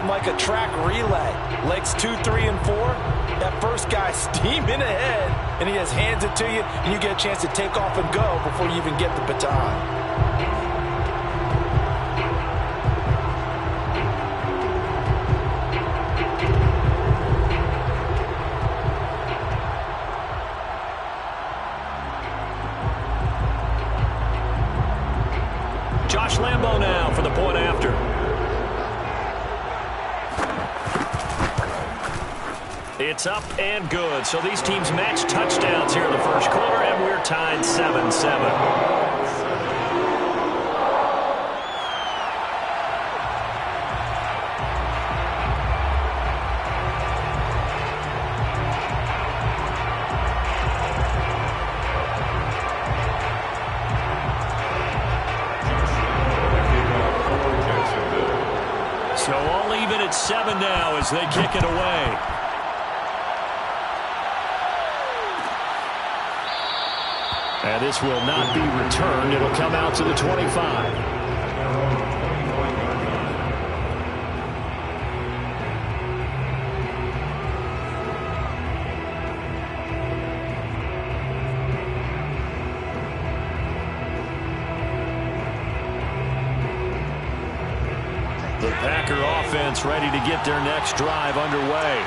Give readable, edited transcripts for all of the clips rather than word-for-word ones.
something like a track relay. Legs 2, 3, and 4. That first guy steaming ahead, and he just hands it to you, and you get a chance to take off and go before you even get the baton. Lambeau now for the point after. It's up and good. So these teams match touchdowns here in the first quarter, and we're tied 7-7. So all even at 7 now as they kick it away. And this will not be returned. It'll come out to the 25. The Packer offense ready to get their next drive underway.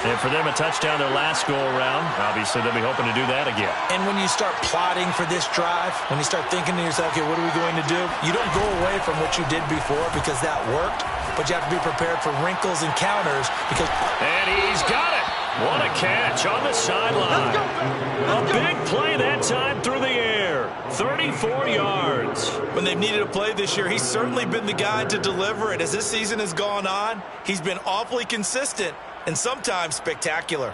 And for them, a touchdown their last go-around. Obviously, they'll be hoping to do that again. And when you start plotting for this drive, when you start thinking to yourself, okay, what are we going to do? You don't go away from what you did before because that worked, but you have to be prepared for wrinkles and counters because... And he's got it. What a catch on the sideline. A big play that time through the air. 34 yards. When they've needed a play this year, he's certainly been the guy to deliver it. As this season has gone on, he's been awfully consistent and sometimes spectacular.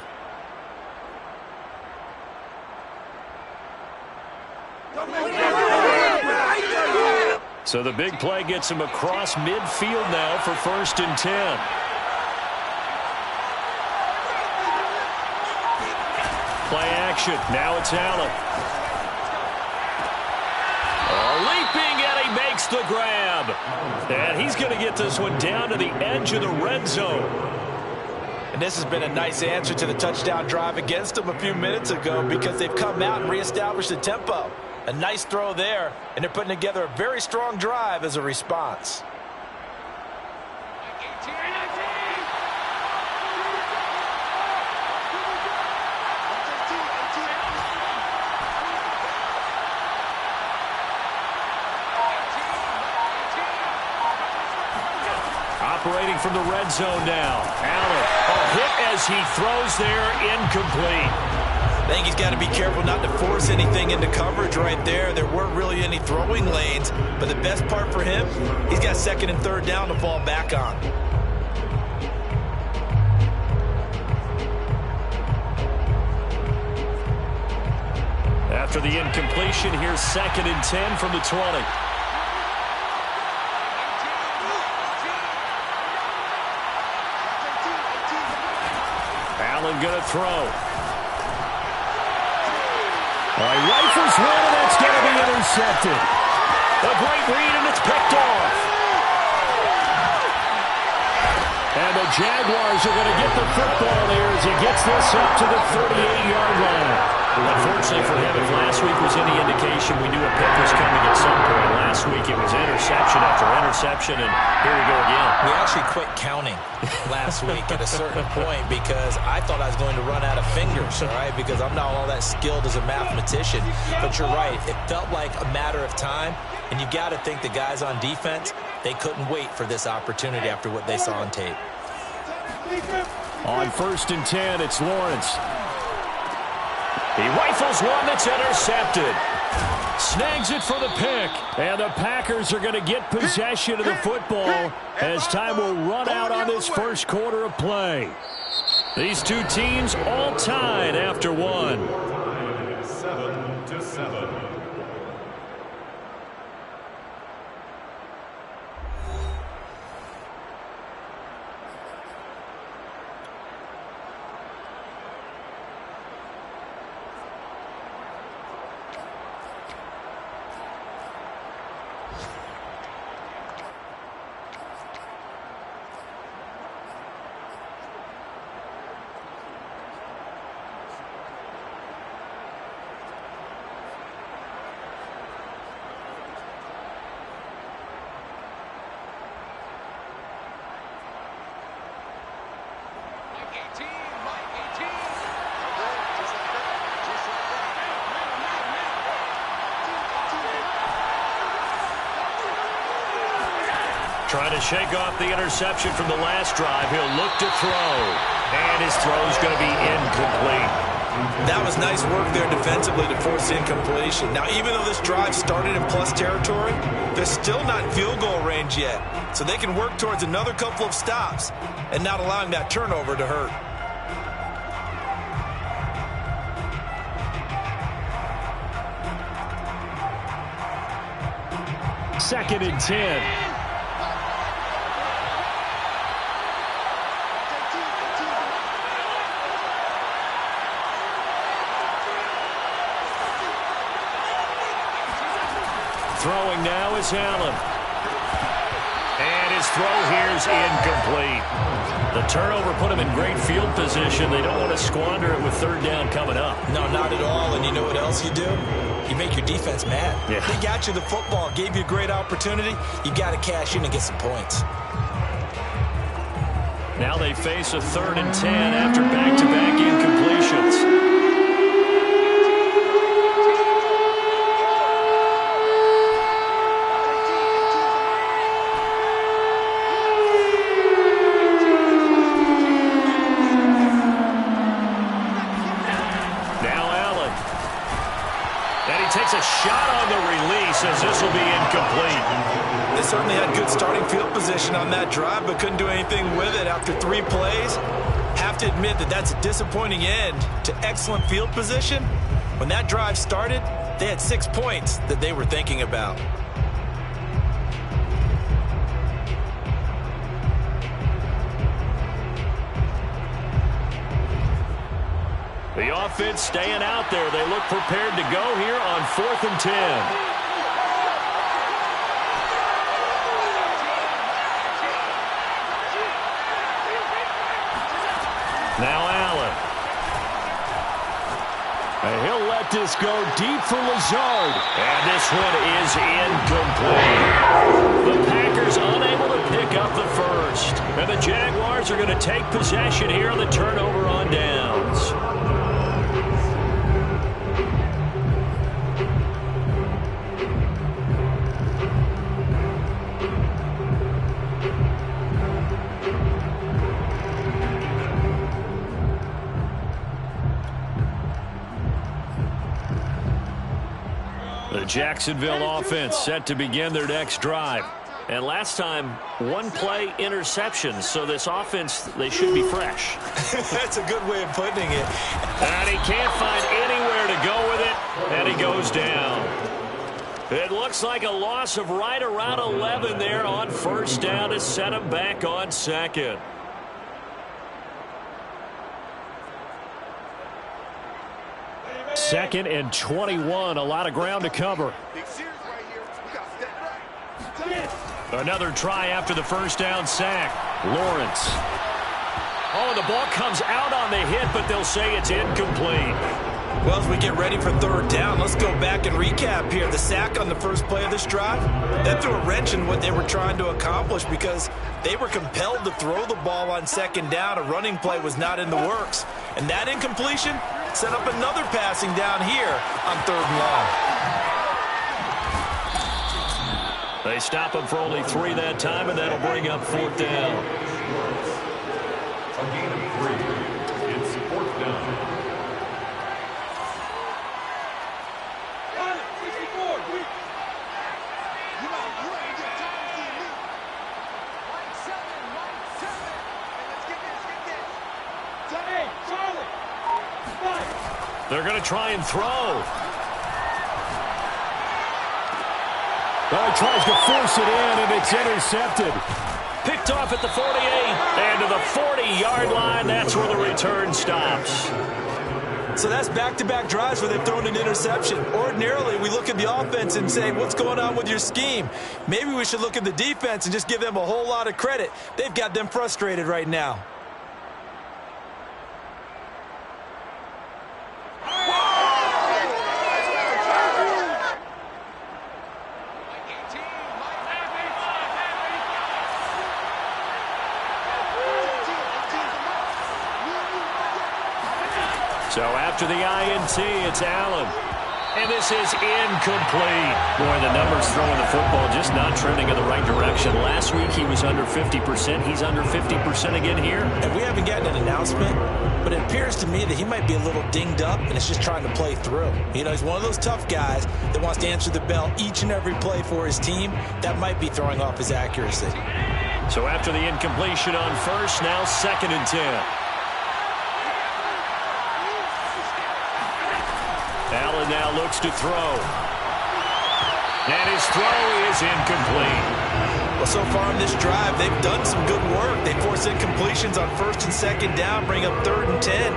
So the big play gets him across midfield now for 1st and 10. Play action. Now it's Allen. Leaping, and he makes the grab. And he's going to get this one down to the edge of the red zone. And this has been a nice answer to the touchdown drive against them a few minutes ago because they've come out and reestablished the tempo. A nice throw there, and they're putting together a very strong drive as a response. Operating from the red zone now. Allen, a hit as he throws there, incomplete. I think he's got to be careful not to force anything into coverage right there. There weren't really any throwing lanes, but the best part for him, he's got 2nd and 3rd down to fall back on. After the incompletion, here's 2nd and 10 from the 20. Allen going to throw. Rifles one, and that's going to be intercepted. A great read, and it's picked off. And the Jaguars are going to get the football here as he gets this up to the 38-yard line. Unfortunately for him, if last week was any indication, we knew a pick was coming at some point. Last week it was interception after interception, and here we go again. We actually quit counting last week at a certain point because I thought I was going to run out of fingers, all right, because I'm not all that skilled as a mathematician. But you're right. It felt like a matter of time, and you got to think the guys on defense, they couldn't wait for this opportunity after what they saw on tape. On 1st and 10, it's Lawrence. He rifles one that's intercepted. Snags it for the pick. And the Packers are going to get possession of the football as time will run out on this first quarter of play. These two teams all tied after one. 7-7. Trying to shake off the interception from the last drive. He'll look to throw. And his throw's going to be incomplete. That was nice work there defensively to force the incompletion. Now, even though this drive started in plus territory, they're still not in field goal range yet. So they can work towards another couple of stops and not allowing that turnover to hurt. Second and 10. Throwing now is Allen. And his throw here's incomplete. The turnover put him in great field position. They don't want to squander it with third down coming up. No, not at all. And you know what else you do? You make your defense mad. Yeah. They got you the football, gave you a great opportunity. You got to cash in and get some points. Now they face a 3rd and 10 after back-to-back incompletions. Takes a shot on the release as this will be incomplete. They certainly had good starting field position on that drive, but couldn't do anything with it after 3 plays. Have to admit that that's a disappointing end to excellent field position. When that drive started, they had 6 points that they were thinking about. The offense staying out there. They look prepared to go here on 4th and 10. Now Allen. And he'll let this go deep for Lazard. And this one is incomplete. The Packers unable to pick up the first. And the Jaguars are going to take possession here on the turnover on downs. The Jacksonville offense set to begin their next drive. And last time, 1-play interception. So this offense, they should be fresh. That's a good way of putting it. And he can't find anywhere to go with it. And he goes down. It looks like a loss of right around 11 there on 1st down to set him back on 2nd. Second and 21. A lot of ground to cover. Another try after the 1st down sack. Lawrence. Oh, and the ball comes out on the hit, but they'll say it's incomplete. Well, as we get ready for 3rd down, let's go back and recap here. The sack on the first play of this drive, that threw a wrench in what they were trying to accomplish because they were compelled to throw the ball on 2nd down. A running play was not in the works. And that incompletion set up another passing down here on 3rd and long. They stop him for only 3 that time, and that'll bring up 4th down. A gain of 3. It's 4th down. They're going to try and throw. Well, he tries to force it in, and it's intercepted. Picked off at the 48. And to the 40-yard line, that's where the return stops. So that's back-to-back drives where they've thrown an interception. Ordinarily, we look at the offense and say, what's going on with your scheme? Maybe we should look at the defense and just give them a whole lot of credit. They've got them frustrated right now. So after the INT, it's Allen. 2nd and 10. 2nd and 10. And this is incomplete. Boy, the numbers throwing the football just not trending in the right direction. Last week he was under 50%. He's under 50% again here. And we haven't gotten an announcement, but it appears to me that he might be a little dinged up and is just trying to play through. You know, he's one of those tough guys that wants to answer the bell each and every play for his team. That might be throwing off his accuracy. So after the incompletion on first, now 2nd and 10. Allen now looks to throw. And his throw is incomplete. Well, so far on this drive, they've done some good work. They force incompletions on 1st and 2nd down, bring up 3rd and 10.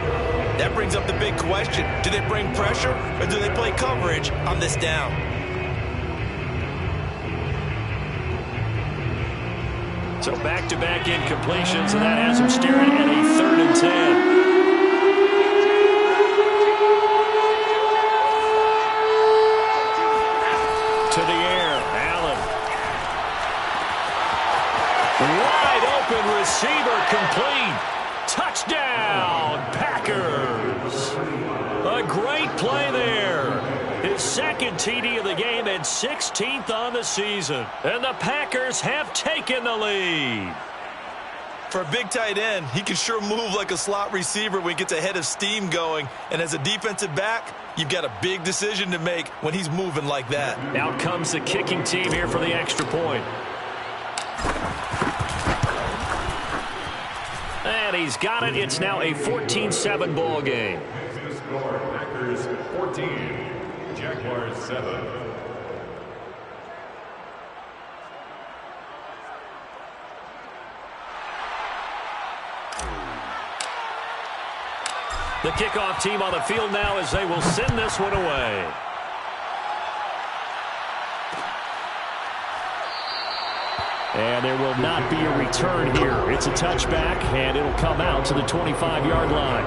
That brings up the big question. Do they bring pressure or do they play coverage on this down? So back-to-back incompletions, and that has him staring at a 3rd and 10. To the air, Allen. Wide open receiver complete. Touchdown, Packers. A great play there. His 2nd TD of the game and 16th on the season. And the Packers have taken the lead. For a big tight end, he can sure move like a slot receiver when he gets a head of steam going. And as a defensive back, you've got a big decision to make when he's moving like that. Out comes the kicking team here for the extra point. And he's got it. It's now a 14-7 ball game. Score, Packers 14, Jaguars 7. The kickoff team on the field now as they will send this one away. And there will not be a return here. It's a touchback, and it'll come out to the 25-yard line.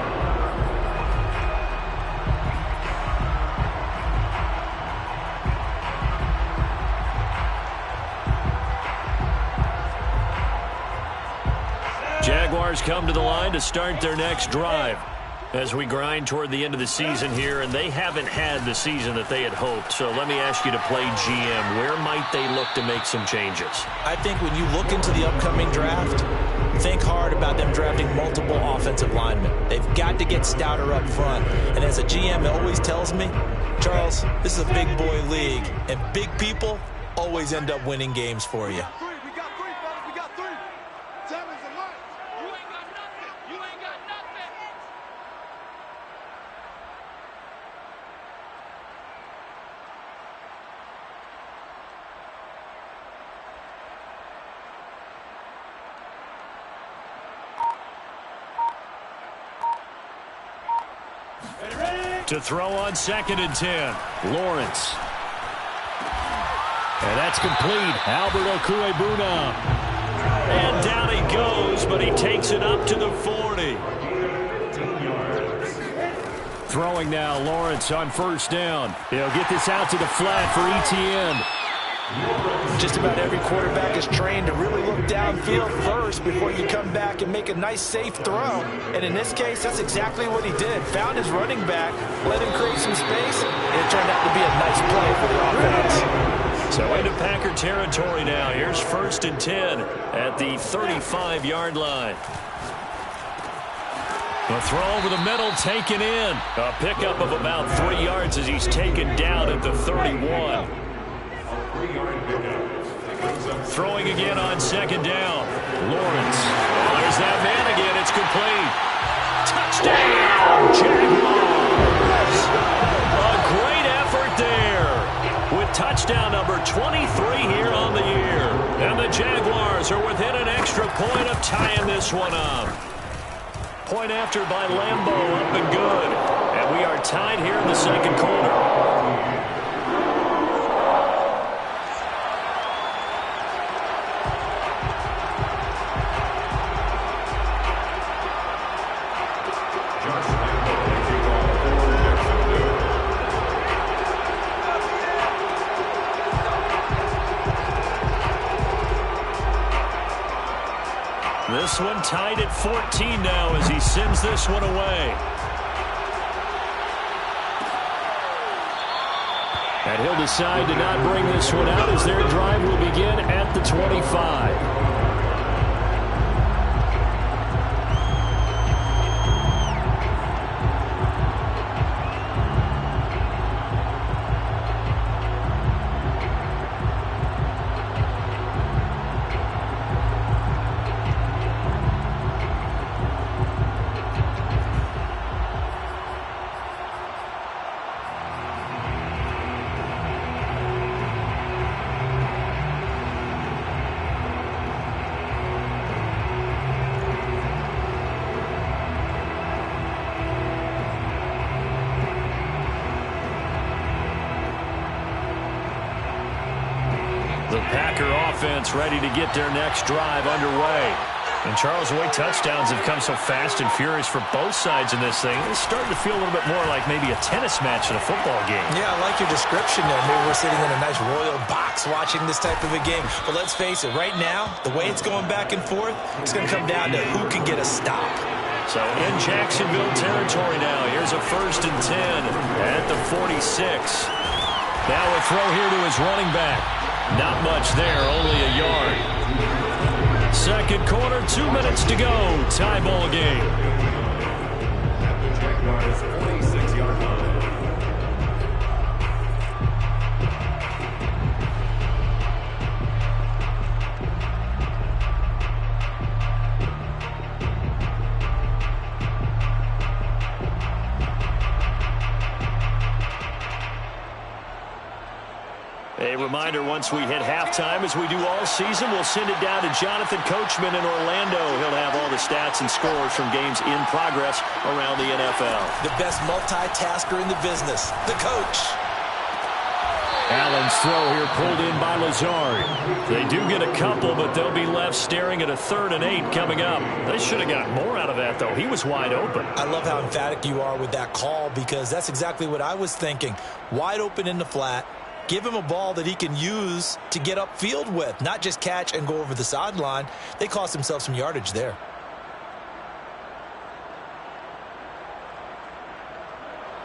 Jaguars come to the line to start their next drive as we grind toward the end of the season here, and they haven't had the season that they had hoped. So let me ask you to play GM. Where might they look to make some changes? I think when you look into the upcoming draft, think hard about them drafting multiple offensive linemen. They've got to get stouter up front. And as a GM, it always tells me, Charles, this is a big boy league, and big people always end up winning games for you. To throw on 2nd and 10. Lawrence. And that's complete. Albert Okwuegbunam. And down he goes, but he takes it up to the 40. Throwing now, Lawrence on 1st down. He'll get this out to the flat for ETN. Just about every quarterback is trained to really look downfield first before you come back and make a nice, safe throw. And in this case, that's exactly what he did. Found his running back, let him create some space, and it turned out to be a nice play for the offense. So into Packer territory now. Here's 1st and 10 at the 35-yard line. The throw over the middle, taken in. A pickup of about 3 yards as he's taken down at the 31. Throwing again on 2nd down. Lawrence. There's that man again. It's complete. Touchdown, Jaguars. A great effort there with touchdown number 23 here on the year. And the Jaguars are within an extra point of tying this one up. Point after by Lambeau, up and good. And we are tied here in the 2nd quarter. This one tied at 14 now as he sends this one away. And he'll decide to not bring this one out as their drive will begin at the 25. The Packer offense ready to get their next drive underway. And Charles, the way touchdowns have come so fast and furious for both sides in this thing, it's starting to feel a little bit more like maybe a tennis match in a football game. Yeah, I like your description there. Maybe we're sitting in a nice royal box watching this type of a game. But let's face it, right now, the way it's going back and forth, it's going to come down to who can get a stop. So in Jacksonville territory now, here's a 1st and 10 at the 46. Now a throw here to his running back. Not much there, only a yard. Second quarter, 2 minutes to go. Tie ball game. At the Jaguars' 46-yard line. A reminder, once we hit halftime, as we do all season, we'll send it down to Jonathan Coachman in Orlando. He'll have all the stats and scores from games in progress around the NFL. The best multitasker in the business, the coach. Allen's throw here pulled in by Lazard. They do get a couple, but they'll be left staring at a 3rd and 8 coming up. They should have got more out of that, though. He was wide open. I love how emphatic you are with that call, because that's exactly what I was thinking. Wide open in the flat. Give him a ball that he can use to get upfield with, not just catch and go over the sideline. They cost themselves some yardage there.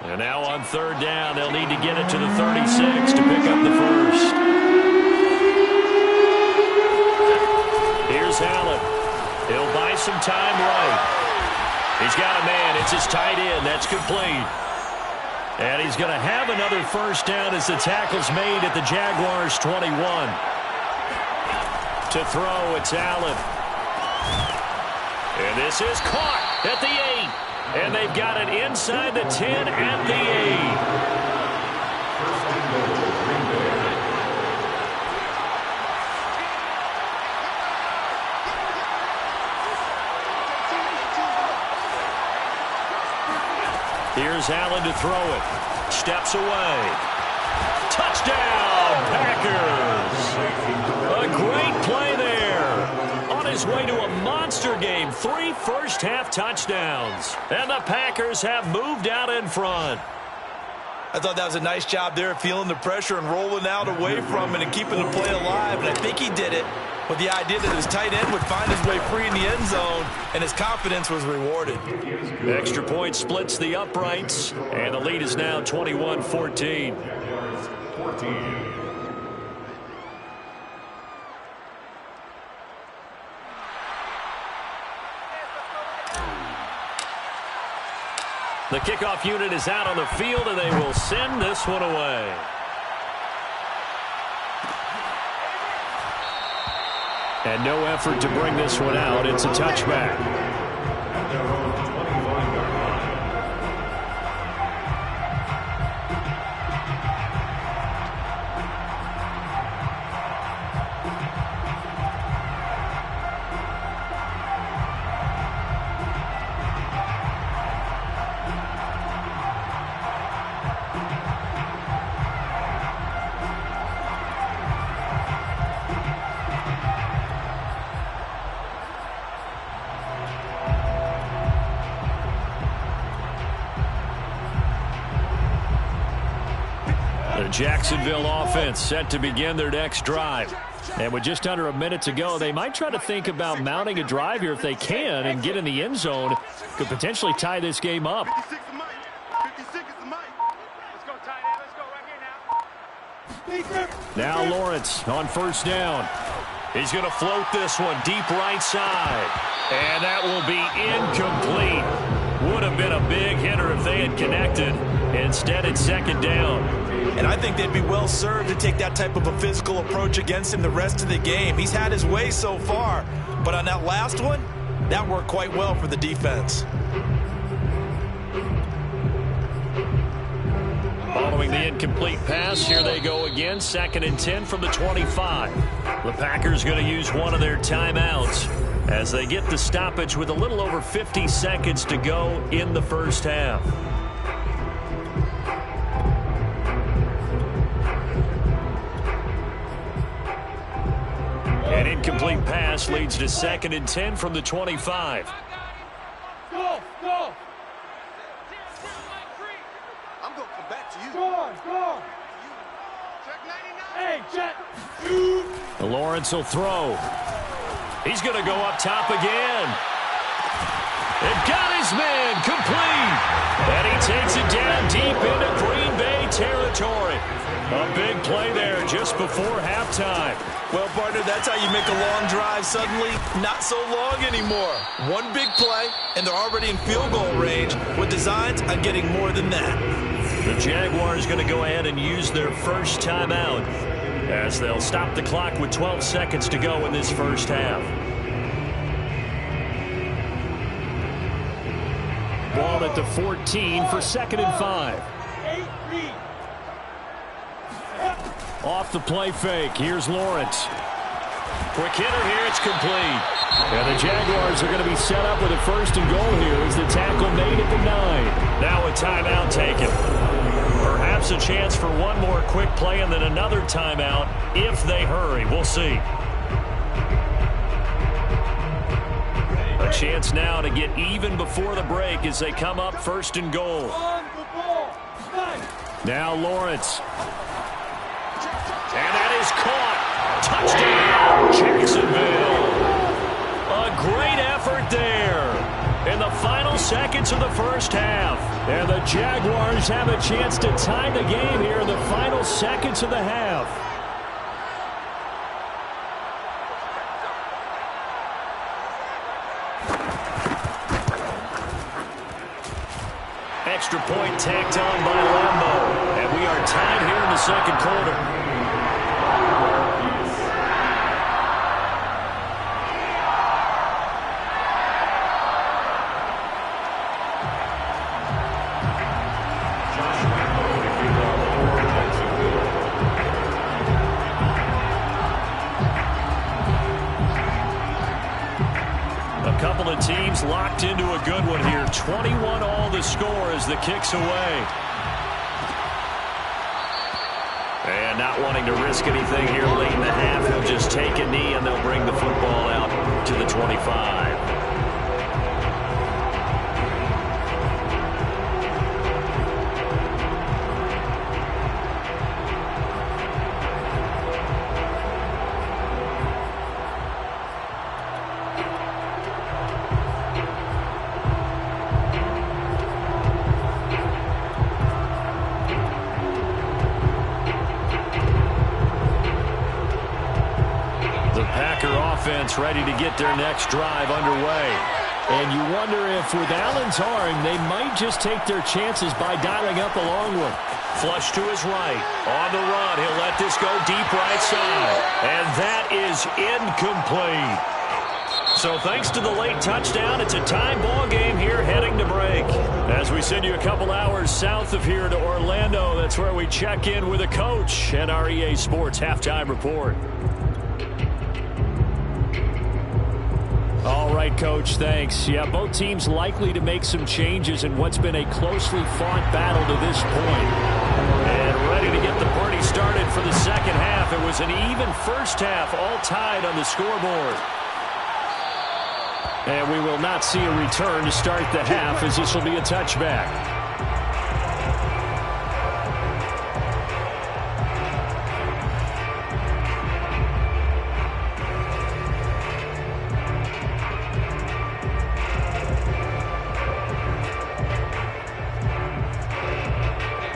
And now on 3rd down, they'll need to get it to the 36 to pick up the first. Here's Allen. He'll buy some time right. He's got a man. It's his tight end. That's complete. And he's going to have another first down as the tackle's made at the Jaguars' 21. To throw, it's Allen. And this is caught at the 8. And they've got it inside the 10 at the 8. Here's Allen to throw it. Steps away. Touchdown, Packers. A great play there. On his way to a monster game. 3 first-half touchdowns. And the Packers have moved out in front. I thought that was a nice job there, feeling the pressure and rolling out away from it and keeping the play alive. And I think he did it with the idea that his tight end would find his way free in the end zone, and his confidence was rewarded. Extra point splits the uprights, and the lead is now 21-14. The kickoff unit is out on the field, and they will send this one away. And no effort to bring this one out. It's a touchback. The Jacksonville offense set to begin their next drive. And with just under a minute to go, they might try to think about mounting a drive here if they can and get in the end zone. Could potentially tie this game up. 56 is the mic. 56 is the mic. Let's go, tight end. Let's go right here now. Now Lawrence on first down. He's going to float this one deep right side. And that will be incomplete. Would have been a big hitter if they had connected. Instead, it's second down. And I think they'd be well served to take that type of a physical approach against him the rest of the game. He's had his way so far. But on that last one, that worked quite well for the defense. Following the incomplete pass, here they go again. 2nd and 10 from the 25. The Packers going to use one of their timeouts as they get the stoppage with a little over 50 seconds to go in the first half. An incomplete pass leads to 2nd and 10 from the 25. Go, go. I'm going to come back to you. Go. Check 99. Hey, Jet. Lawrence will throw. He's going to go up top again. It got his man complete. And he takes it down deep into Green Bay territory. A big play there just before halftime. Well, partner, that's how you make a long drive suddenly not so long anymore. One big play, and they're already in field goal range with designs on getting more than that. The Jaguars going to go ahead and use their first timeout as they'll stop the clock with 12 seconds to go in this first half. Ball at the 14 for 2nd and 5. Off the play fake. Here's Lawrence. Quick hitter here. It's complete. And the Jaguars are going to be set up with a 1st and goal here as the tackle made at the 9. Now a timeout taken. Perhaps a chance for one more quick play and then another timeout if they hurry. We'll see. A chance now to get even before the break as they come up 1st and goal. Now Lawrence. And that is caught. Touchdown, Jacksonville. A great effort there in the final seconds of the first half. And the Jaguars have a chance to tie the game here in the final seconds of the half. Extra point tacked on by Lambeau. And we are tied here in the second quarter. Teams locked into a good one here. 21 all the score as the kick's away. And not wanting to risk anything here late in the half, he'll just take a knee and they'll bring the football out to the 25. Ready to get their next drive underway. And you wonder if with Allen's arm, they might just take their chances by dialing up a long one. Flush to his right. On the run, he'll let this go deep right side. And that is incomplete. So thanks to the late touchdown, it's a tie ball game here heading to break. As we send you a couple hours south of here to Orlando, that's where we check in with a coach at our EA Sports Halftime Report. All right, Coach, thanks. Yeah, both teams likely to make some changes in what's been a closely fought battle to this point. And ready to get the party started for the second half. It was an even first half, all tied on the scoreboard. And we will not see a return to start the half as this will be a touchback.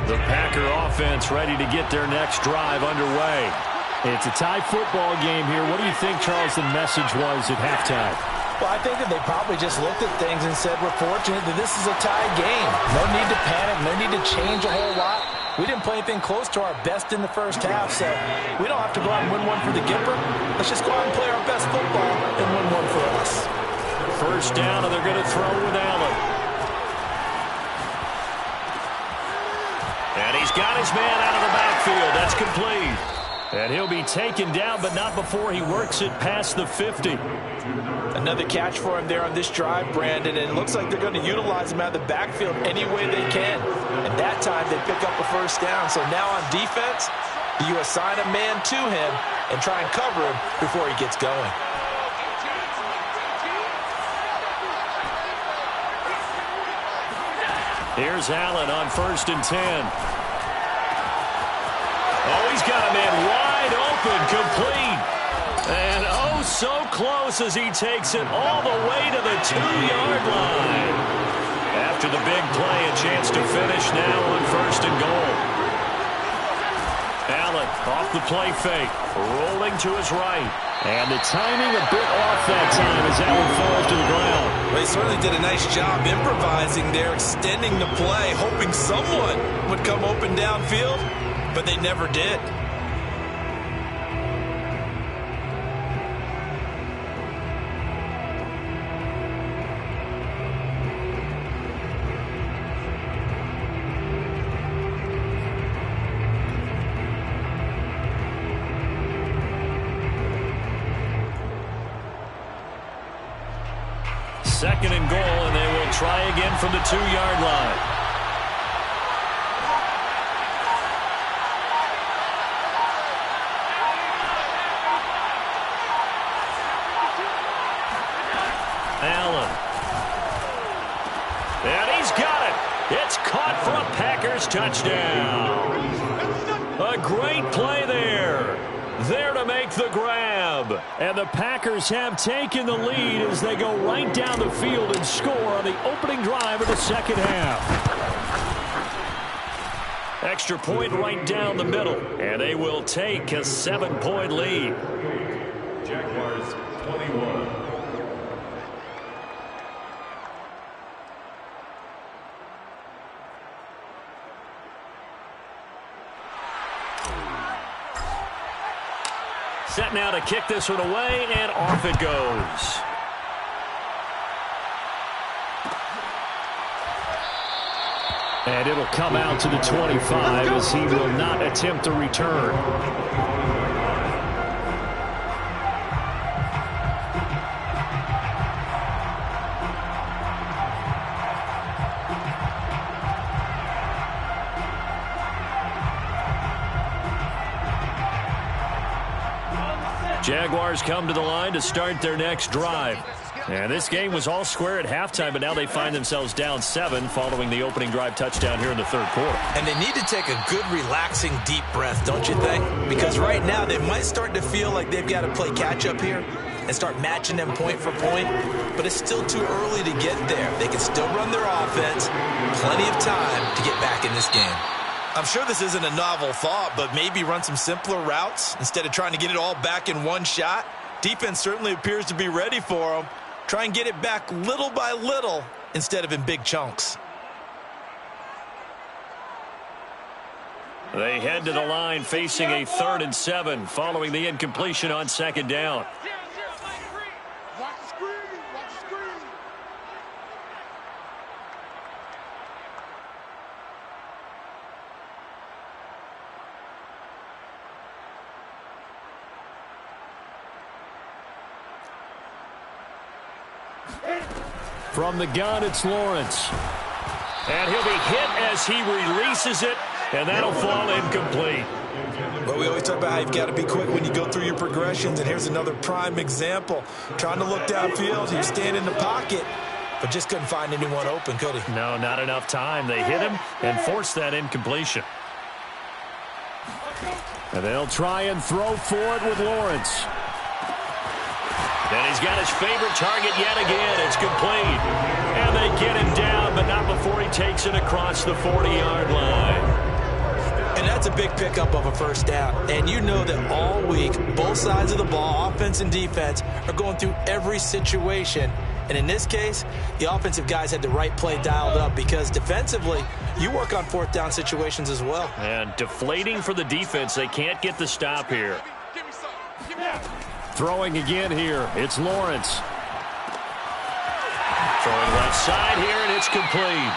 The Packers Packer offense ready to get their next drive underway. It's a tie football game here. What do you think, Charles, the message was at halftime? Well, I think that they probably just looked at things and said, we're fortunate that this is a tie game. No need to panic, no need to change a whole lot. We didn't play anything close to our best in the first half, so we don't have to go out and win one for the Gipper. Let's just go out and play our best football and win one for us. First down, and they're going to throw with Allen. And he's got his man out of the backfield. That's complete. And he'll be taken down, but not before he works it past the 50. Another catch for him there on this drive, Brandon, and it looks like they're going to utilize him out of the backfield any way they can. And that time they pick up a first down. So now on defense, you assign a man to him and try and cover him before he gets going. Here's Allen on 1st and 10. Oh, he's got a man wide open, complete. And oh, so close as he takes it all the way to the 2-yard line. After the big play, a chance to finish now on 1st and goal. Allen off the play fake, rolling to his right. And the timing a bit off that time as Allen falls to the ground. Well, he certainly did a nice job improvising there, extending the play, hoping someone would come open downfield, but they never did. Second and goal, and they will try again from the 2-yard line. Allen. And he's got it. It's caught for a Packers touchdown. A great play there. There to make the grab. And the Packers have taken the lead as they go right down the field and score on the opening drive of the second half. Extra point right down the middle. And they will take a 7-point lead. Jaguars 21. Set now to kick this one away, and off it goes. And it'll come out to the 25 as he will not attempt a return. Jaguars come to the line to start their next drive. And this game was all square at halftime, but now they find themselves down 7 following the opening drive touchdown here in the third quarter. And they need to take a good, relaxing, deep breath, don't you think? Because right now they might start to feel like they've got to play catch-up here and start matching them point for point. But it's still too early to get there. They can still run their offense. Plenty of time to get back in this game. I'm sure this isn't a novel thought, but maybe run some simpler routes instead of trying to get it all back in one shot. Defense certainly appears to be ready for them. Try and get it back little by little instead of in big chunks. They head to the line facing a 3rd and 7 following the incompletion on second down. Watch the screen. Watch the screen. From the gun, it's Lawrence. And he'll be hit as he releases it, and that'll fall incomplete. But we always talk about how you've got to be quick when you go through your progressions, and here's another prime example. Trying to look downfield, he was standing in the pocket, but just couldn't find anyone open, could he? No, not enough time. They hit him and forced that incompletion. And they'll try and throw for it with Lawrence. And he's got his favorite target yet again. It's complete. And they get him down, but not before he takes it across the 40-yard line. And that's a big pickup of a first down. And you know that all week, both sides of the ball, offense and defense, are going through every situation. And in this case, the offensive guys had the right play dialed up because defensively, you work on fourth down situations as well. And deflating for the defense. They can't get the stop here. Throwing again here. It's Lawrence. Throwing left side here, and it's complete.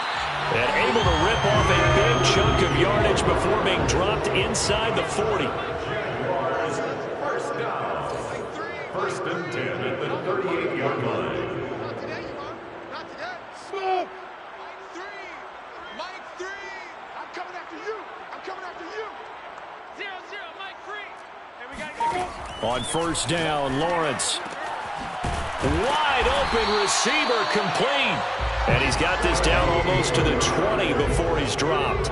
And able to rip off a big chunk of yardage before being dropped inside the 40. First down. First and 10 at the 38-yard line. Not today, you won't. Not today. Smoke. Mike 3. I'm coming after you. I'm coming after you. 0-0, Mike 3. Hey, we gotta get On first down, Lawrence. Wide open receiver complete. And he's got this down almost to the 20 before he's dropped.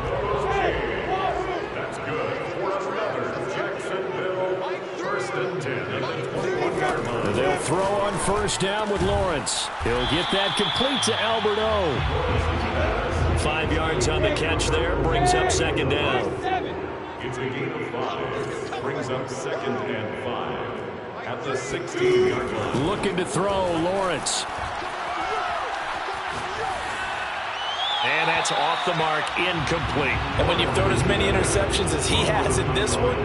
That's good. For another Jacksonville. First and 10 at the 21-yard line. They'll throw on first down with Lawrence. He'll get that complete to Albert O. 5 yards on the catch there. Brings up second down. It's a gain of 5. Brings up second and 5 at the 16-yard line. Looking to throw, Lawrence. And that's off the mark, incomplete. And when you've thrown as many interceptions as he has in this one,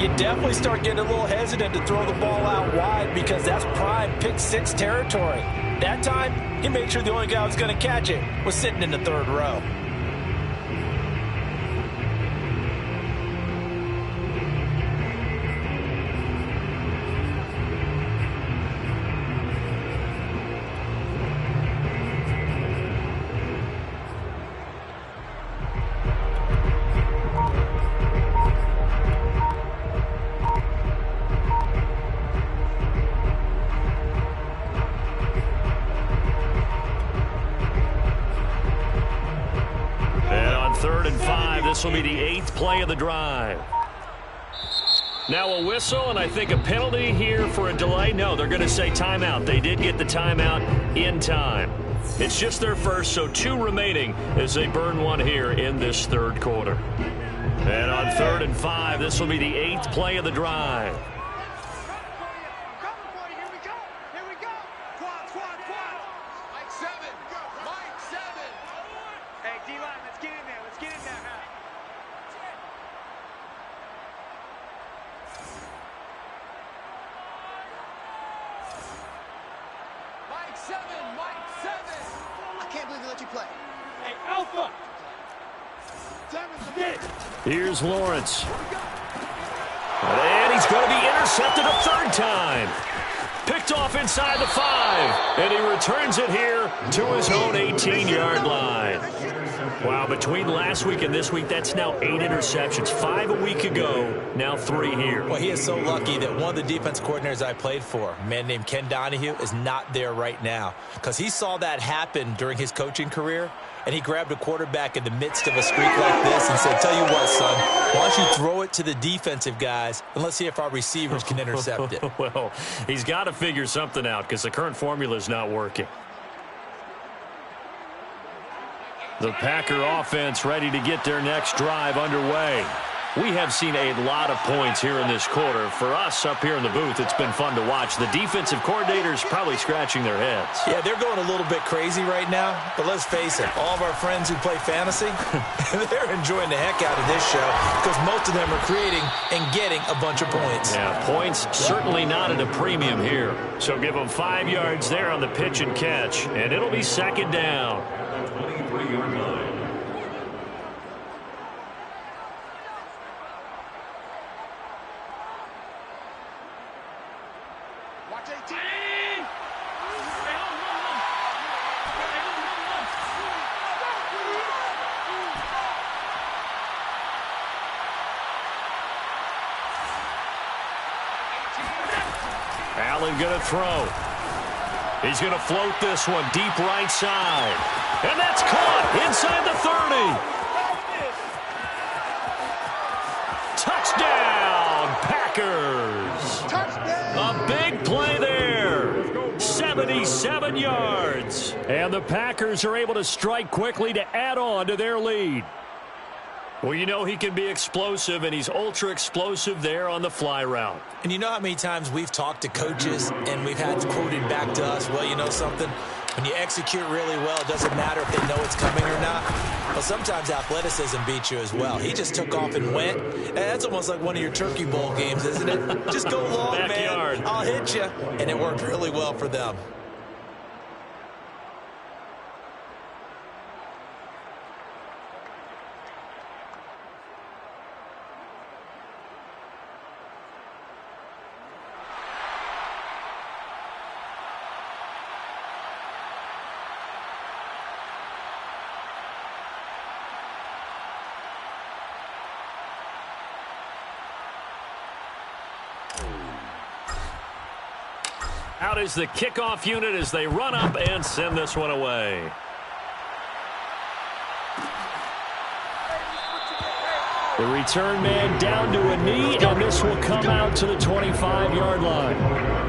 you definitely start getting a little hesitant to throw the ball out wide because that's prime pick six territory. That time, he made sure the only guy who was going to catch it was sitting in the third row. This will be the 8th play of the drive. Now a whistle, and I think a penalty here for a delay. No, they're going to say timeout. They did get the timeout in time. It's just their first, so 2 remaining as they burn one here in this third quarter. And on 3rd and 5, this will be the 8th play of the drive. Mike 7. Mike 7. Hey, D-line, let's get in there. Let's get in there. Mike 7. Mike 7. I can't believe they let you play. Hey, Alpha. 7's the big. Here's Lawrence. And he's going to be intercepted a 3rd time. Picked off inside the 5. And he returns it here to his own 18-yard line. Wow, between last week and this week, that's now 8 interceptions. 5 a week ago, now 3 here. Well, he is so lucky that one of the defense coordinators I played for, a man named Ken Donahue, is not there right now. Because he saw that happen during his coaching career, and he grabbed a quarterback in the midst of a streak like this and said, tell you what, son, why don't you throw it to the defensive guys, and let's see if our receivers can intercept it. Well, he's got to figure something out because the current formula is not working. The Packer offense ready to get their next drive underway. We have seen a lot of points here in this quarter. For us up here in the booth, it's been fun to watch. The defensive coordinators probably scratching their heads. Yeah, they're going a little bit crazy right now, but let's face it, all of our friends who play fantasy, they're enjoying the heck out of this show because most of them are creating and getting a bunch of points. Yeah, points certainly not at a premium here. So give them 5 yards there on the pitch and catch, and it'll be second down. 23-yard line. Watch 18. Allen going to throw. He's going to float this one deep right side. And that's caught inside the 30. Touchdown, Packers. Touchdown. A big play there. 77 yards. And the Packers are able to strike quickly to add on to their lead. Well, you know he can be explosive, and he's ultra explosive there on the fly route. And you know how many times we've talked to coaches and we've had quoted back to us, well, you know something? When you execute really well, it doesn't matter if they know it's coming or not. Well, sometimes athleticism beats you as well. He just took off and went. And that's almost like one of your Turkey Bowl games, isn't it? Just go long, Backyard. man. I'll hit you. And it worked really well for them. Out is the kickoff unit as they run up and send this one away. The return man down to a knee, and this will come out to the 25-yard line.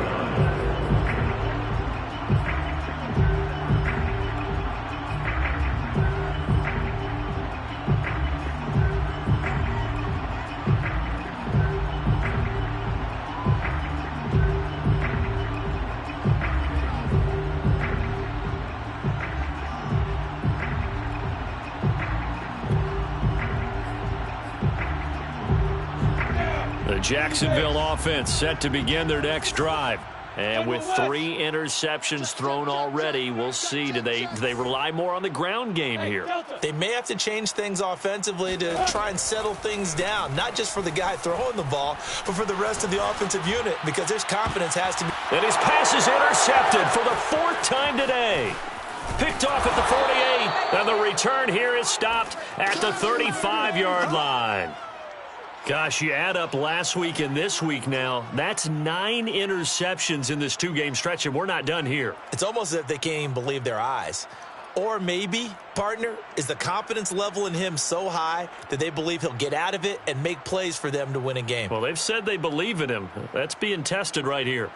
The Jacksonville offense set to begin their next drive. And with 3 interceptions thrown already, we'll see. Do they rely more on the ground game here? They may have to change things offensively to try and settle things down, not just for the guy throwing the ball, but for the rest of the offensive unit, because there's confidence has to be. And his pass is intercepted for the 4th time today. Picked off at the 48, and the return here is stopped at the 35-yard line. Gosh, you add up last week and this week now, that's 9 interceptions in this 2-game stretch, and we're not done here. It's almost as if they can't even believe their eyes. Or maybe, partner, is the confidence level in him so high that they believe he'll get out of it and make plays for them to win a game. Well, they've said they believe in him. That's being tested right here.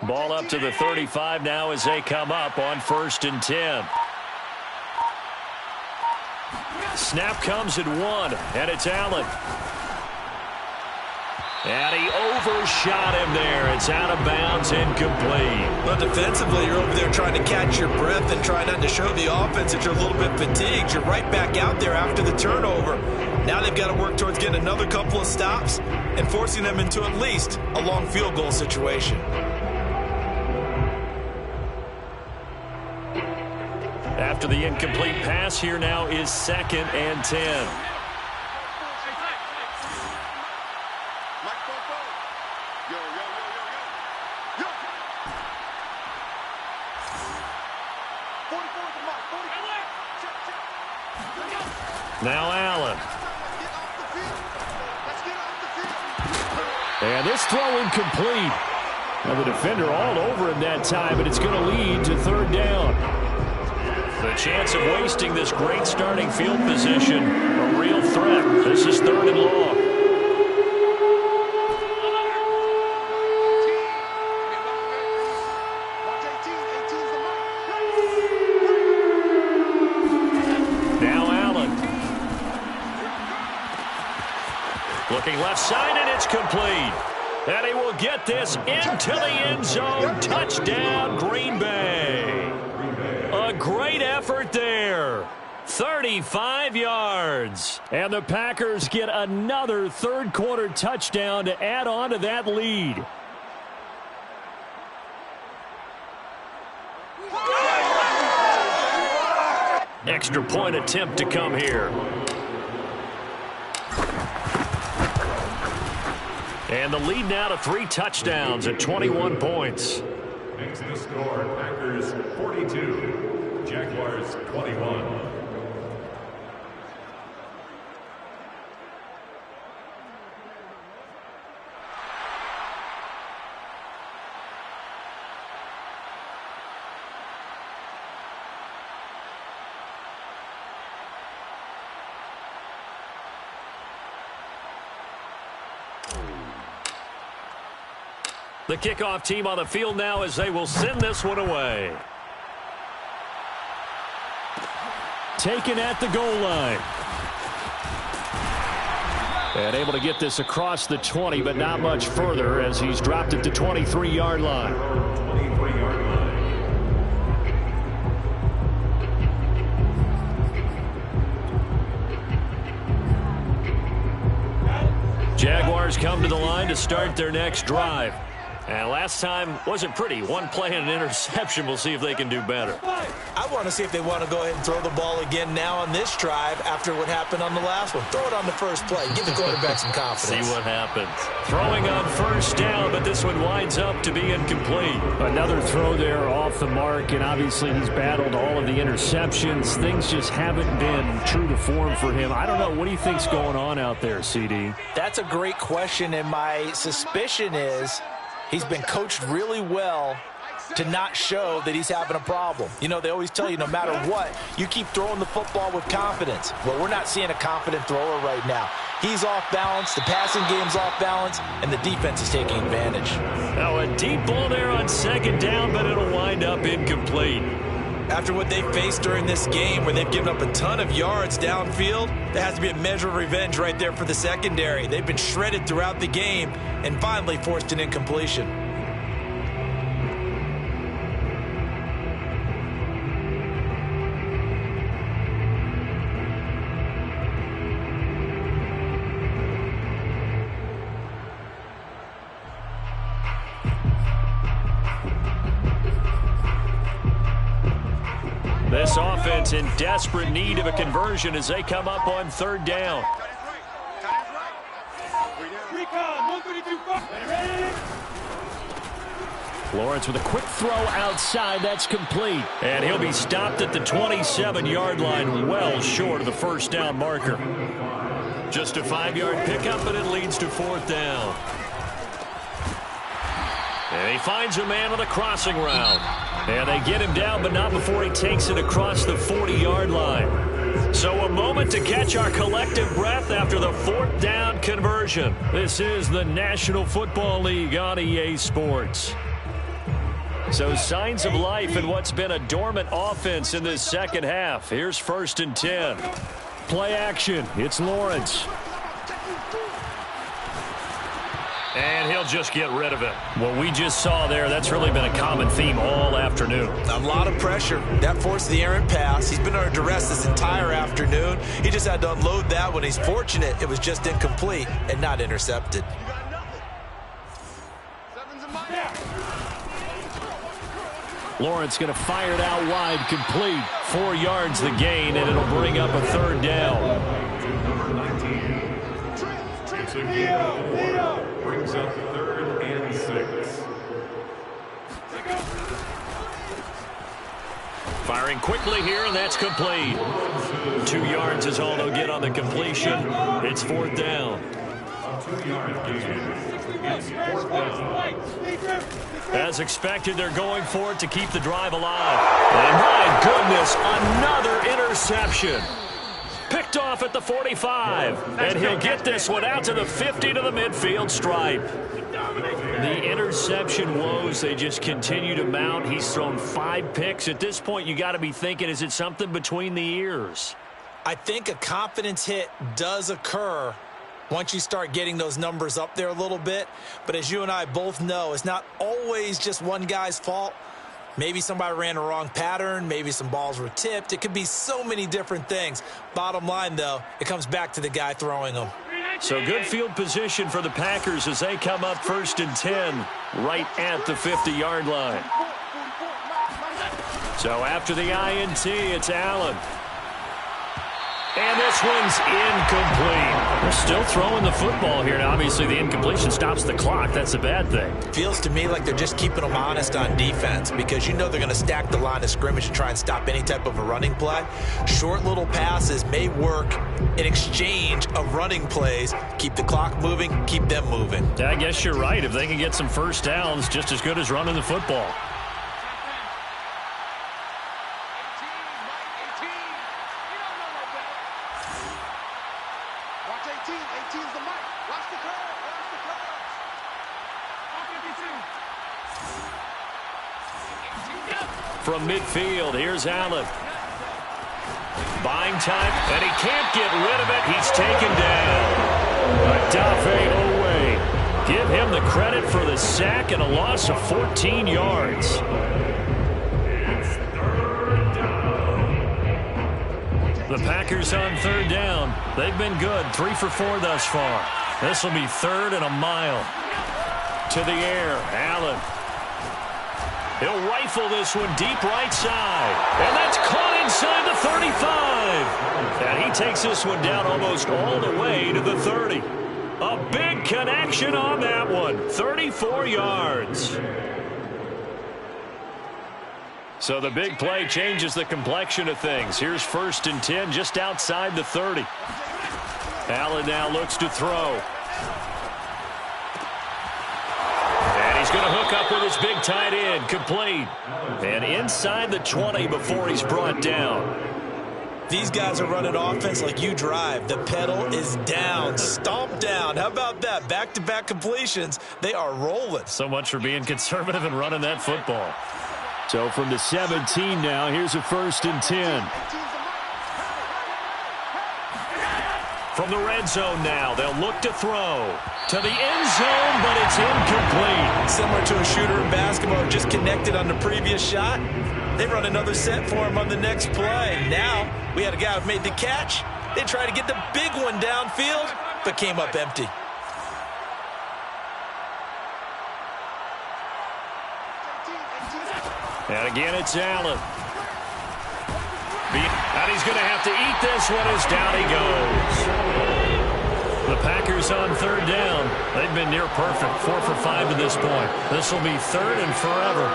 Ball up to the 35 now as they come up on 1st and 10. Snap comes at 1, and it's Allen. And he overshot him there. It's out of bounds, incomplete. Well, defensively, you're over there trying to catch your breath and try not to show the offense that you're a little bit fatigued. You're right back out there after the turnover. Now they've got to work towards getting another couple of stops and forcing them into at least a long field goal situation. After the incomplete pass, here now is 2nd and 10. Now Allen. And this throw incomplete. Now the defender all over him that time, but it's going to lead to 3rd down. The chance of wasting this great starting field position, a real threat. This is 3rd and long. Now Allen. Looking left side, and it's complete. And he will get this into the end zone. Touchdown, Green Bay. A great effort there. 35 yards. And the Packers get another 3rd-quarter touchdown to add on to that lead. Extra point attempt to come here. And the lead now to 3 touchdowns at 21 points. Makes the score Packers 42, Jaguars 21. The kickoff team on the field now as they will send this one away. Taken at the goal line. And able to get this across the 20, but not much further as he's dropped it to 23-yard line. 23-yard line. Jaguars come to the line to start their next drive. And last time wasn't pretty. One play and an interception. We'll see if they can do better. I want to see if they want to go ahead and throw the ball again now on this drive after what happened on the last one. Throw it on the first play. Give the quarterback some confidence. See what happens. Throwing on first down, but this one winds up to be incomplete. Another throw there off the mark, and obviously he's battled all of the interceptions. Things just haven't been true to form for him. I don't know. What do you think's going on out there, CD? That's a great question, and my suspicion is he's been coached really well to not show that he's having a problem. You know, they always tell you no matter what, you keep throwing the football with confidence. Well, we're not seeing a confident thrower right now. He's off balance, the passing game's off balance, and the defense is taking advantage. Now a deep ball there on second down, but it'll wind up incomplete. After what they faced during this game where they've given up a ton of yards downfield, there has to be a measure of revenge right there for the secondary. They've been shredded throughout the game and finally forced an incompletion. This offense in desperate need of a conversion as they come up on third down. Lawrence with a quick throw outside. That's complete. And he'll be stopped at the 27-yard line, well short of the first down marker. Just a 5-yard pickup, and it leads to fourth down. And he finds a man on the crossing route. And they get him down, but not before he takes it across the 40-yard line. So a moment to catch our collective breath after the fourth down conversion. This is the National Football League on EA Sports. So signs of life in what's been a dormant offense in this second half. Here's 1st and 10. Play action. It's Lawrence. And he'll just get rid of it. What we just saw there, that's really been a common theme all afternoon. A lot of pressure. That forced the errant pass. He's been under duress this entire afternoon. He just had to unload that one. He's fortunate it was just incomplete and not intercepted. Lawrence going to fire it out wide, complete. 4 yards the gain, and it'll bring up a third down. Number 19. It's a gain of 4. Brings up 3rd and 6. Firing quickly here, and that's complete. 2 yards is all they'll get on the completion. It's 4th down. A 2-yard gain. It's 4th down. As expected, they're going for it to keep the drive alive. And my goodness, another interception. Picked off at the 45. And he'll get this one out to the 50 to the midfield stripe. The interception woes, they just continue to mount. He's thrown 5 picks. At this point, you got to be thinking, is it something between the ears? I think a confidence hit does occur once you start getting those numbers up there a little bit. But as you and I both know, it's not always just one guy's fault. Maybe somebody ran a wrong pattern. Maybe some balls were tipped. It could be so many different things. Bottom line, though, it comes back to the guy throwing them. So good field position for the Packers as they come up 1st and 10 right at the 50-yard line. So after the INT, it's Allen. And this one's incomplete. They're still throwing the football here. Now, obviously, the incompletion stops the clock. That's a bad thing. Feels to me like they're just keeping them honest on defense because you know they're going to stack the line of scrimmage to try and stop any type of a running play. Short little passes may work in exchange of running plays. Keep the clock moving, keep them moving. Yeah, I guess you're right. If they can get some first downs, just as good as running the football. from midfield. Here's Allen. Buying time, and he can't get rid of it. He's taken down. Adafe Owe. Give him the credit for the sack and a loss of 14 yards. It's third down. The Packers on third down. They've been good, 3 for 4 thus far. This will be 3rd and a mile. To the air, Allen. He'll rifle this one deep right side. And that's caught inside the 35. And he takes this one down almost all the way to the 30. A big connection on that one. 34 yards. So the big play changes the complexion of things. Here's 1st and 10 just outside the 30. Allen now looks to throw. He's going to hook up with his big tight end, complete. And inside the 20 before he's brought down. These guys are running offense like you drive. The pedal is down, stomp down. How about that? Back-to-back completions. They are rolling. So much for being conservative and running that football. So from the 17 now, here's a 1st and 10. From the red zone now, they'll look to throw. To the end zone, but it's incomplete. Similar to a shooter in basketball, just connected on the previous shot. They run another set for him on the next play. Now, we had a guy who made the catch. They tried to get the big one downfield, but came up empty. And again, it's Allen. And he's going to have to eat this one as down he goes. The Packers on third down. They've been near perfect. 4 for 5 to this point. This will be 3rd and forever.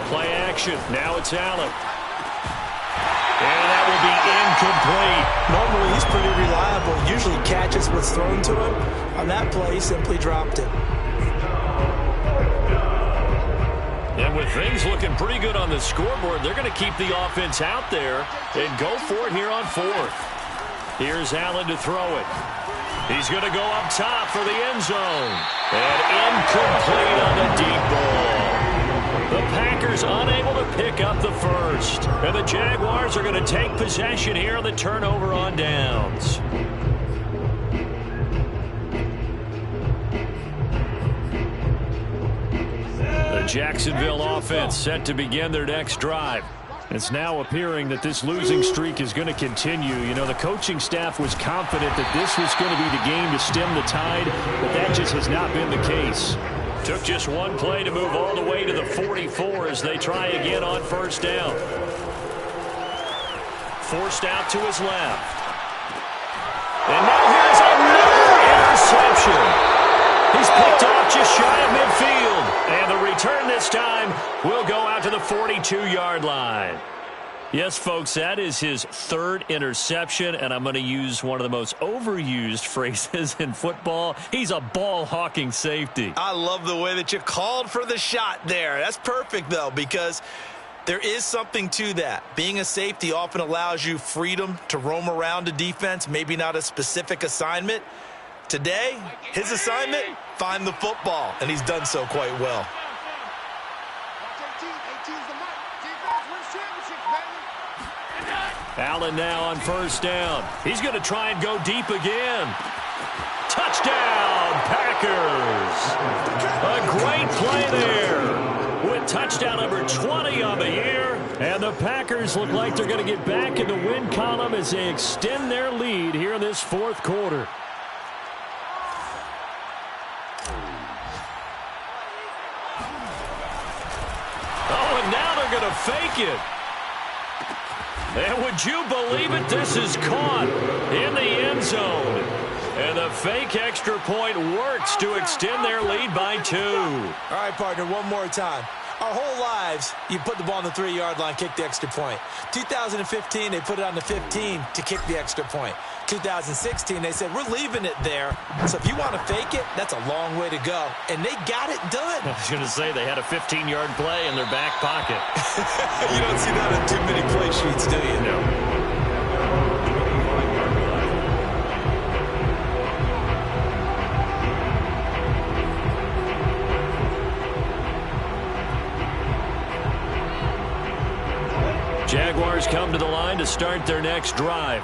Play action. Now it's Allen. And that will be incomplete. Normally, he's pretty reliable. Usually catches what's thrown to him. On that play, he simply dropped it. And with things looking pretty good on the scoreboard, they're going to keep the offense out there and go for it here on 4th. Here's Allen to throw it. He's going to go up top for the end zone. And incomplete on the deep ball. The Packers unable to pick up the first. And the Jaguars are going to take possession here on the turnover on downs. The Jacksonville offense set to begin their next drive. It's now appearing that this losing streak is going to continue. You know, the coaching staff was confident that this was going to be the game to stem the tide, but that just has not been the case. Took just one play to move all the way to the 44 as they try again on 1st down. Forced out to his left. And now here's another interception. He's picked off just shy of midfield. And the return this time will go out to the 42-yard line. Yes, folks, that is his 3rd interception, and I'm going to use one of the most overused phrases in football. He's a ball-hawking safety. I love the way that you called for the shot there. That's perfect, though, because there is something to that. Being a safety often allows you freedom to roam around a defense, maybe not a specific assignment. Today, his assignment, find the football, and he's done so quite well. Allen now on 1st down. He's going to try and go deep again. Touchdown, Packers. A great play there with touchdown number 20 on the year. And the Packers look like they're going to get back in the win column as they extend their lead here in this 4th quarter. Oh, and now they're going to fake it. And would you believe it? This is caught in the end zone. And the fake extra point works to extend their lead by 2. All right, partner, one more time. Our whole lives, you put the ball on the 3-yard line, kick the extra point. 2015, they put it on the 15 to kick the extra point. 2016, they said, we're leaving it there. So if you want to fake it, that's a long way to go. And they got it done. I was going to say they had a 15-yard play in their back pocket. You don't see that on too many play sheets, do you? No. Packers come to the line to start their next drive.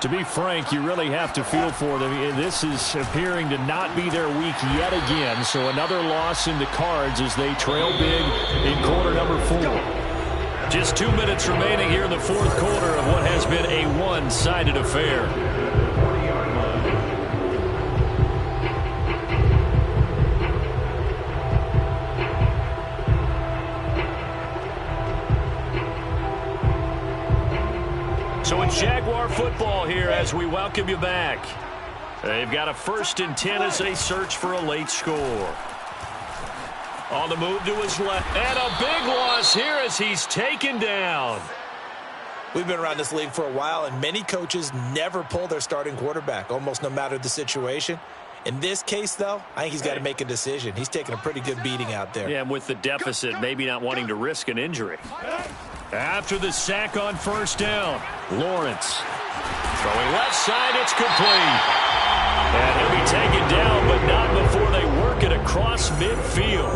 To be frank, you really have to feel for them. This is appearing to not be their week yet again. So another loss in the cards as they trail big in quarter number 4. Just 2 minutes remaining here in the fourth quarter of what has been a one-sided affair. So it's Jaguar football here as we welcome you back. They've got a 1st and 10 as they search for a late score. On the move to his left. And a big loss here as he's taken down. We've been around this league for a while, and many coaches never pull their starting quarterback, almost no matter the situation. In this case, though, I think he's got to make a decision. He's taking a pretty good beating out there. Yeah, and with the deficit, maybe not wanting to risk an injury. After the sack on 1st down, Lawrence throwing left side, it's complete. And he'll be taken down, but not before they work it across midfield.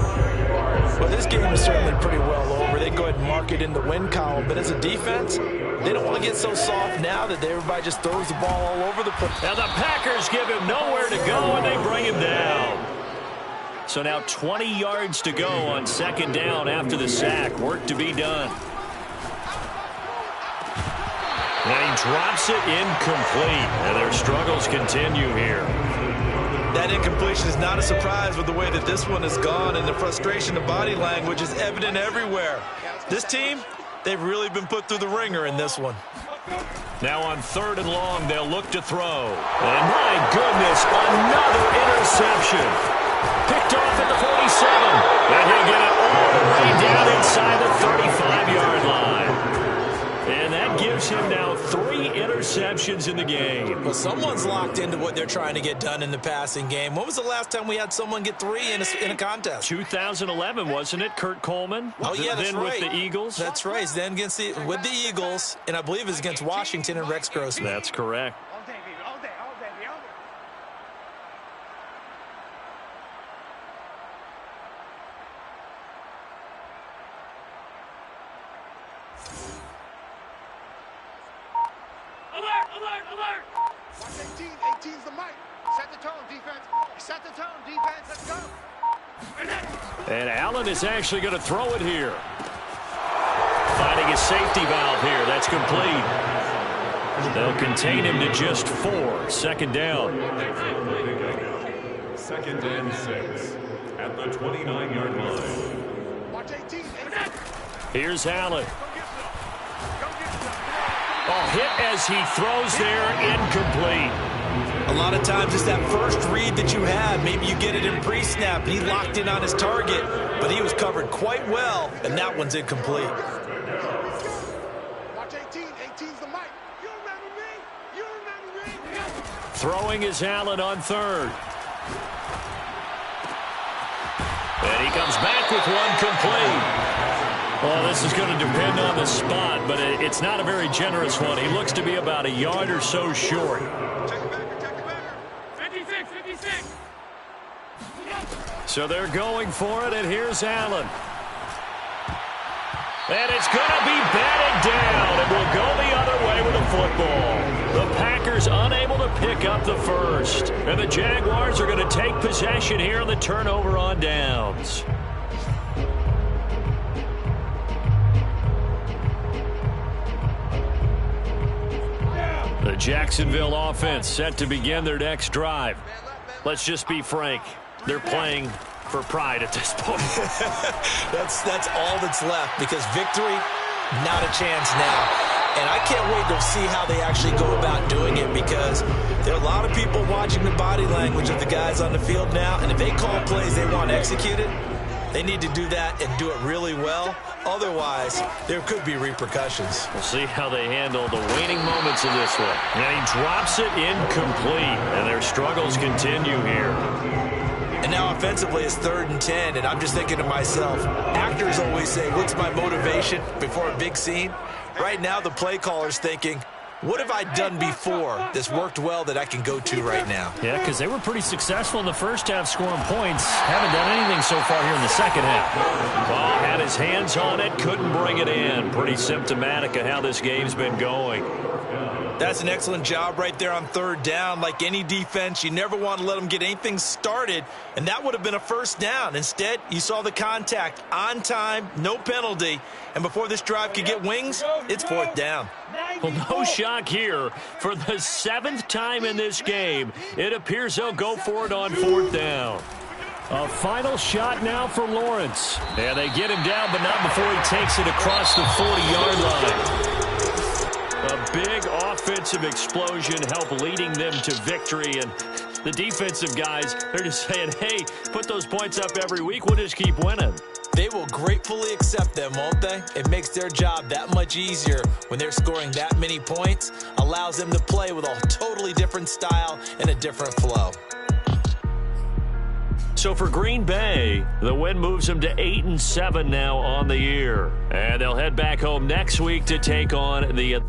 Well, this game is certainly pretty well over. They go ahead and mark it in the win column, but as a defense, they don't want to get so soft now that everybody just throws the ball all over the place. And the Packers give him nowhere to go, and they bring him down. So now 20 yards to go on 2nd down after the sack. Work to be done. And he drops it incomplete. And their struggles continue here. That incompletion is not a surprise with the way that this one has gone, and the frustration of body language is evident everywhere. This team, they've really been put through the ringer in this one. Now on 3rd and long, they'll look to throw. And my goodness, another interception. Picked off at the 47. And he'll get it all the way down inside the 35-yard line. And that gives him now 3 interceptions in the game. Well, someone's locked into what they're trying to get done in the passing game. When was the last time we had someone get 3 in a contest? 2011, wasn't it? Kurt Coleman? Oh, yeah, that's then right. With the Eagles? That's right. Then with the Eagles, and I believe it was against Washington and Rex Grossman. That's correct. All day, baby. All day, all day, all day. Alert, alert, alert! Watch 18. 18's the mic. Set the tone, defense. Set the tone, defense. Let's go. And Allen is actually going to throw it here. Finding a safety valve here. That's complete. They'll contain him to just 4. 2nd down. 2nd and 6 at the 29-yard line. Watch 18. Here's Allen. Oh, hit as he throws there, incomplete. A lot of times it's that first read that you have. Maybe you get it in pre-snap, and he locked in on his target, but he was covered quite well, and that one's incomplete. Watch 18. 18's the mic. You remember me? You remember me? Throwing is Allen on 3rd. And he comes back with one complete. Well, this is going to depend on the spot, but it's not a very generous one. He looks to be about a yard or so short. Check it back. 56, 56. So they're going for it, and here's Allen. And it's going to be batted down, and will go the other way with the football. The Packers unable to pick up the first, and the Jaguars are going to take possession here on the turnover on downs. The Jacksonville offense set to begin their next drive. Let's just be frank. They're playing for pride at this point. That's all that's left, because victory, not a chance now. And I can't wait to see how they actually go about doing it, because there are a lot of people watching the body language of the guys on the field now, and if they call plays they want executed, they need to do that and do it really well. Otherwise, there could be repercussions. We'll see how they handle the waning moments of this one. And he drops it incomplete, and their struggles continue here. And now offensively it's 3rd and 10, and I'm just thinking to myself, actors always say, what's my motivation before a big scene? Right now the play caller's thinking, What have I done before that's worked well that I can go to right now? Yeah, because they were pretty successful in the first half scoring points. Haven't done anything so far here in the second half. Ball had his hands on it, couldn't bring it in. Pretty symptomatic of how this game's been going. That's an excellent job right there on third down. Like any defense, you never want to let them get anything started, and that would have been a first down. Instead, you saw the contact on time, no penalty, and before this drive could get wings, it's fourth down. Well, no shock here. For the 7th time in this game, it appears they'll go for it on fourth down. A final shot now for Lawrence. Yeah, they get him down, but not before he takes it across the 40-yard line. A big offensive explosion helped leading them to victory, and the defensive guys, they're just saying, hey, put those points up every week, we'll just keep winning. They will gratefully accept them, won't they? It makes their job that much easier when they're scoring that many points, allows them to play with a totally different style and a different flow. So for Green Bay, the win moves them to 8-7 now on the year. And they'll head back home next week to take on the